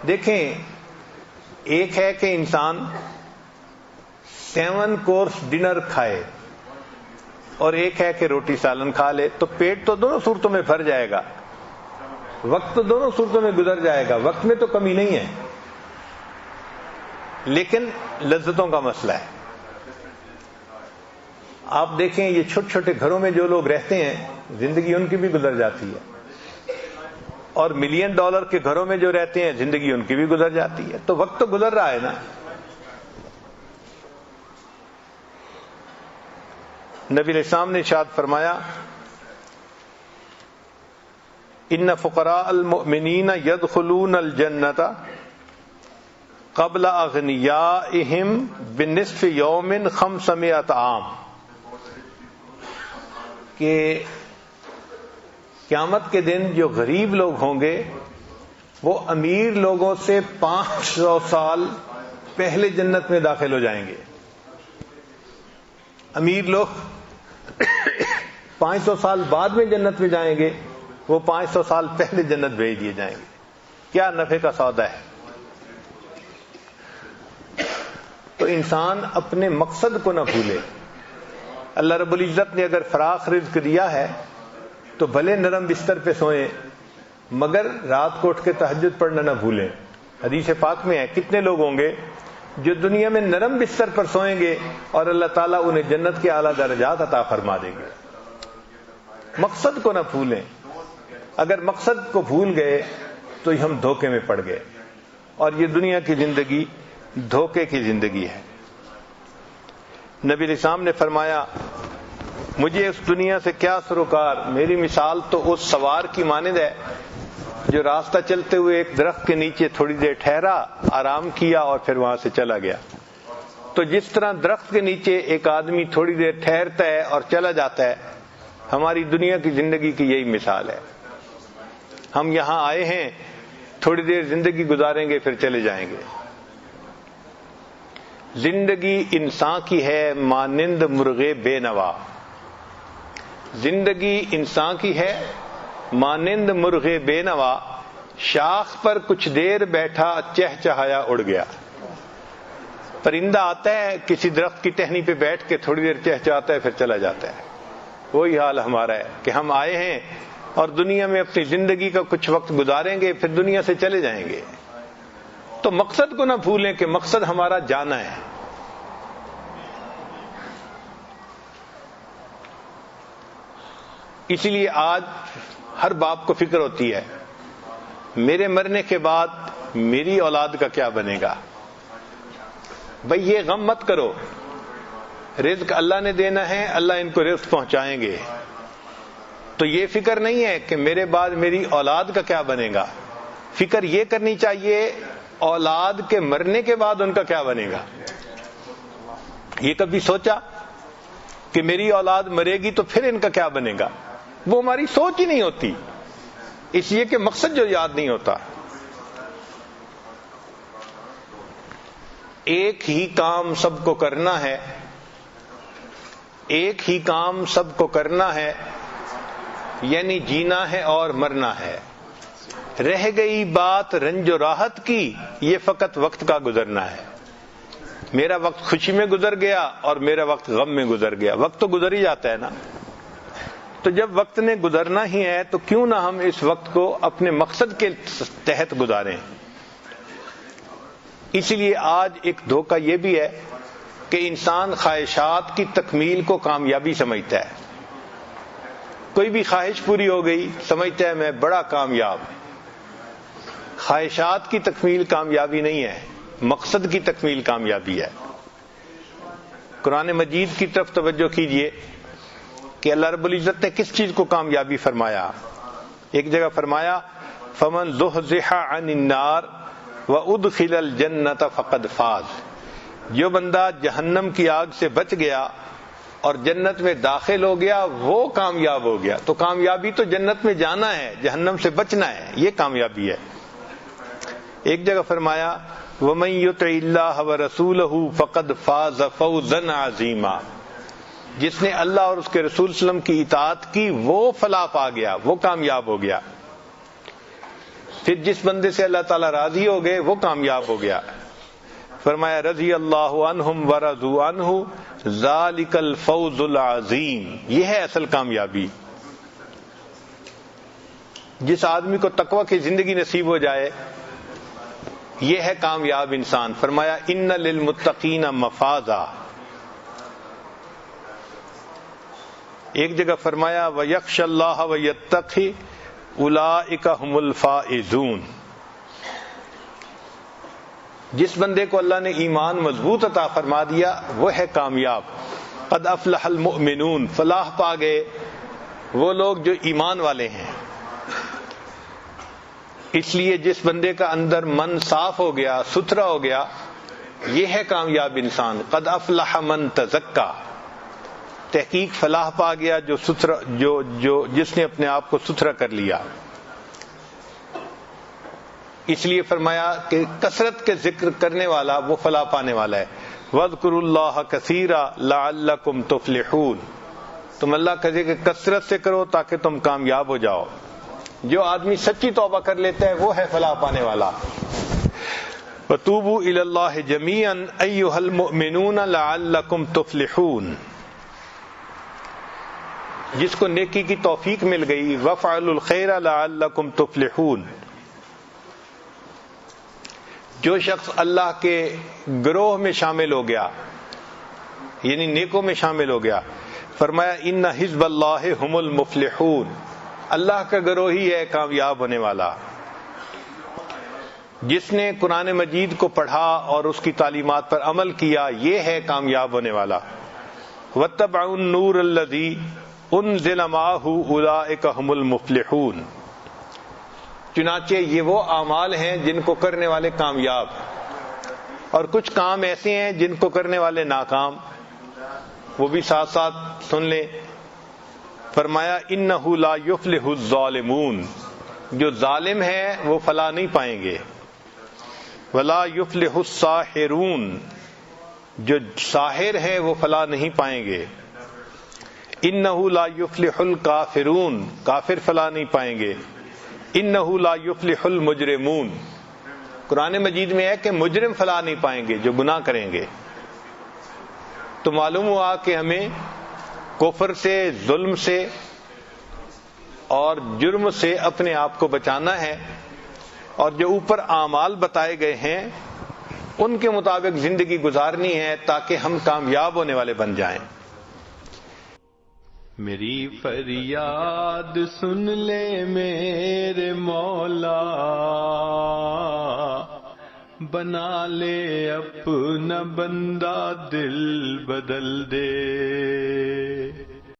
دیکھیں، ایک ہے کہ انسان 7 کورس ڈنر کھائے اور ایک ہے کہ روٹی سالن کھا لے، تو پیٹ تو دونوں صورتوں میں بھر جائے گا، وقت تو دونوں صورتوں میں گزر جائے گا، وقت میں تو کمی نہیں ہے، لیکن لذتوں کا مسئلہ ہے۔ آپ دیکھیں یہ چھوٹے چھوٹے گھروں میں جو لوگ رہتے ہیں زندگی ان کی بھی گزر جاتی ہے، اور $1 ملین کے گھروں میں جو رہتے ہیں زندگی ان کی بھی گزر جاتی ہے، تو وقت تو گزر رہا ہے نا۔ نبی علیہ السلام نے ارشاد فرمایا، ان فقراء المؤمنین يدخلون الجنۃ قبل اغنیائہم بنصف یوم 500 عام، کہ قیامت کے دن جو غریب لوگ ہوں گے وہ امیر لوگوں سے 500 سال پہلے جنت میں داخل ہو جائیں گے۔ امیر لوگ 500 سال بعد میں جنت میں جائیں گے، وہ 500 سال پہلے جنت بھیج دیے جائیں گے۔ کیا نفع کا سودا ہے۔ تو انسان اپنے مقصد کو نہ بھولے۔ اللہ رب العزت نے اگر فراخ رزق دیا ہے تو بھلے نرم بستر پہ سوئیں، مگر رات کو اٹھ کے تہجد پڑھنا نہ بھولیں۔ حدیث پاک میں ہے کتنے لوگ ہوں گے جو دنیا میں نرم بستر پر سوئیں گے اور اللہ تعالیٰ انہیں جنت کے اعلیٰ درجات عطا فرما دیں گے۔ مقصد کو نہ بھولیں۔ اگر مقصد کو بھول گئے تو ہم دھوکے میں پڑ گئے، اور یہ دنیا کی زندگی دھوکے کی زندگی ہے۔ نبی علیہ السلام نے فرمایا، مجھے اس دنیا سے کیا سروکار، میری مثال تو اس سوار کی مانند ہے جو راستہ چلتے ہوئے ایک درخت کے نیچے تھوڑی دیر ٹھہرا، آرام کیا اور پھر وہاں سے چلا گیا۔ تو جس طرح درخت کے نیچے ایک آدمی تھوڑی دیر ٹھہرتا ہے اور چلا جاتا ہے، ہماری دنیا کی زندگی کی یہی مثال ہے۔ ہم یہاں آئے ہیں، تھوڑی دیر زندگی گزاریں گے پھر چلے جائیں گے۔ زندگی انسان کی ہے مانند مرغے بے نوا، زندگی انسان کی ہے مانند مرغے بے نوا، شاخ پر کچھ دیر بیٹھا چہچہایا اڑ گیا۔ پرندہ آتا ہے کسی درخت کی ٹہنی پہ بیٹھ کے تھوڑی دیر چہچہاتا ہے پھر چلا جاتا ہے۔ وہی حال ہمارا ہے کہ ہم آئے ہیں اور دنیا میں اپنی زندگی کا کچھ وقت گزاریں گے پھر دنیا سے چلے جائیں گے۔ تو مقصد کو نہ بھولیں کہ مقصد ہمارا جانا ہے۔ اسی لیے آج ہر باپ کو فکر ہوتی ہے میرے مرنے کے بعد میری اولاد کا کیا بنے گا۔ بھئی یہ غم مت کرو، رزق اللہ نے دینا ہے، اللہ ان کو رزق پہنچائیں گے۔ تو یہ فکر نہیں ہے کہ میرے بعد میری اولاد کا کیا بنے گا، فکر یہ کرنی چاہیے اولاد کے مرنے کے بعد ان کا کیا بنے گا۔ یہ کبھی سوچا کہ میری اولاد مرے گی تو پھر ان کا کیا بنے گا؟ وہ ہماری سوچ ہی نہیں ہوتی، اس لیے کہ مقصد جو یاد نہیں ہوتا۔ ایک ہی کام سب کو کرنا ہے، ایک ہی کام سب کو کرنا ہے، یعنی جینا ہے اور مرنا ہے۔ رہ گئی بات رنج و راحت کی، یہ فقط وقت کا گزرنا ہے۔ میرا وقت خوشی میں گزر گیا اور میرا وقت غم میں گزر گیا، وقت تو گزر ہی جاتا ہے نا۔ تو جب وقت نے گزرنا ہی ہے تو کیوں نہ ہم اس وقت کو اپنے مقصد کے تحت گزاریں۔ اسی لیے آج ایک دھوکہ یہ بھی ہے کہ انسان خواہشات کی تکمیل کو کامیابی سمجھتا ہے۔ کوئی بھی خواہش پوری ہو گئی سمجھتا ہے میں بڑا کامیاب۔ خواہشات کی تکمیل کامیابی نہیں ہے، مقصد کی تکمیل کامیابی ہے۔ قرآن مجید کی طرف توجہ کیجئے کہ اللہ رب العزت نے کس چیز کو کامیابی فرمایا۔ ایک جگہ فرمایا فمن زحزح عن النار وادخل الجنۃ فقد فاز، جو بندہ جہنم کی آگ سے بچ گیا اور جنت میں داخل ہو گیا وہ کامیاب ہو گیا۔ تو کامیابی تو جنت میں جانا ہے، جہنم سے بچنا ہے، یہ کامیابی ہے۔ ایک جگہ فرمایا وَمَن يُطِعِ اللَّهَ وَرَسُولَهُ فَقَدْ فَازَ فَوْزًا عَظِيمًا، جس نے اللہ اور اس کے رسول صلی اللہ علیہ وسلم کی اطاعت کی وہ فلاح پا گیا، وہ کامیاب ہو گیا۔ پھر جس بندے سے اللہ تعالیٰ راضی ہو گئے وہ کامیاب ہو گیا. فرمایا رضی اللہ عنہم ورضوا عنہ ذالک الفوز العظیم. یہ ہے اصل کامیابی. جس آدمی کو تقوی کی زندگی نصیب ہو جائے یہ ہے کامیاب انسان. فرمایا ان للمتقین مفازا. ایک جگہ فرمایا وَيَخْشَ اللَّهَ وَيَتَّقِي أُولَئِكَ هُمُ الْفَائِزُونَ. جس بندے کو اللہ نے ایمان مضبوط عطا فرما دیا وہ ہے کامیاب. قد افلح المؤمنون. فلاح پا گئے وہ لوگ جو ایمان والے ہیں. اس لیے جس بندے کا اندر من صاف ہو گیا، ستھرا ہو گیا، یہ ہے کامیاب انسان. قد افلح من تزکا. تحقیق فلاح پا گیا جو ستھرا جو جس نے اپنے آپ کو ستھرا کر لیا. اس لیے فرمایا کہ کثرت کے ذکر کرنے والا وہ فلاح پانے والا ہے. وَاذْكُرُوا اللَّهَ كَثِيرًا لَعَلَّكُمْ تُفْلِحُونَ. تم اللہ کا ذکر کثرت سے کرو تاکہ تم کامیاب ہو جاؤ. جو آدمی سچی توبہ کر لیتا ہے وہ ہے فلاح پانے والا. وَتُوبُوا إِلَى اللَّهِ جَمِيعًا أَيُّهَا الْمُؤْمِنُونَ لَعَلَّكُمْ تُفْلِحُونَ. جس کو نیکی کی توفیق مل گئی وَافْعَلُوا الْخَيْرَ لَعَلَّكُمْ تُفْلِحُونَ. جو شخص اللہ کے گروہ میں شامل ہو گیا یعنی نیکوں میں شامل ہو گیا، فرمایا ان حزب اللہ هم المفلحون. اللہ کا گروہ ہی ہے کامیاب ہونے والا. جس نے قرآن مجید کو پڑھا اور اس کی تعلیمات پر عمل کیا یہ ہے کامیاب ہونے والا. واتبعوا النور الذی انزل معہ اولئک هم المفلحون. چنانچہ یہ وہ اعمال ہیں جن کو کرنے والے کامیاب، اور کچھ کام ایسے ہیں جن کو کرنے والے ناکام. وہ بھی ساتھ ساتھ سن لیں. فرمایا انہ لا یفلح الظالمون. جو ظالم ہیں وہ فلاح نہیں پائیں گے. ولا یفلح الساحرون. جو ساحر ہیں وہ فلاح نہیں پائیں گے. انہ لا یفلح الکافرون. کافر فلاح نہیں پائیں گے. انہ لا یفلح المجرمون. قرآن مجید میں ہے کہ مجرم فلاح نہیں پائیں گے جو گناہ کریں گے. تو معلوم ہوا کہ ہمیں کفر سے، ظلم سے اور جرم سے اپنے آپ کو بچانا ہے، اور جو اوپر اعمال بتائے گئے ہیں ان کے مطابق زندگی گزارنی ہے تاکہ ہم کامیاب ہونے والے بن جائیں. میری فریاد سن لے میرے مولا، بنا لے اپنا بندہ دل بدل دے.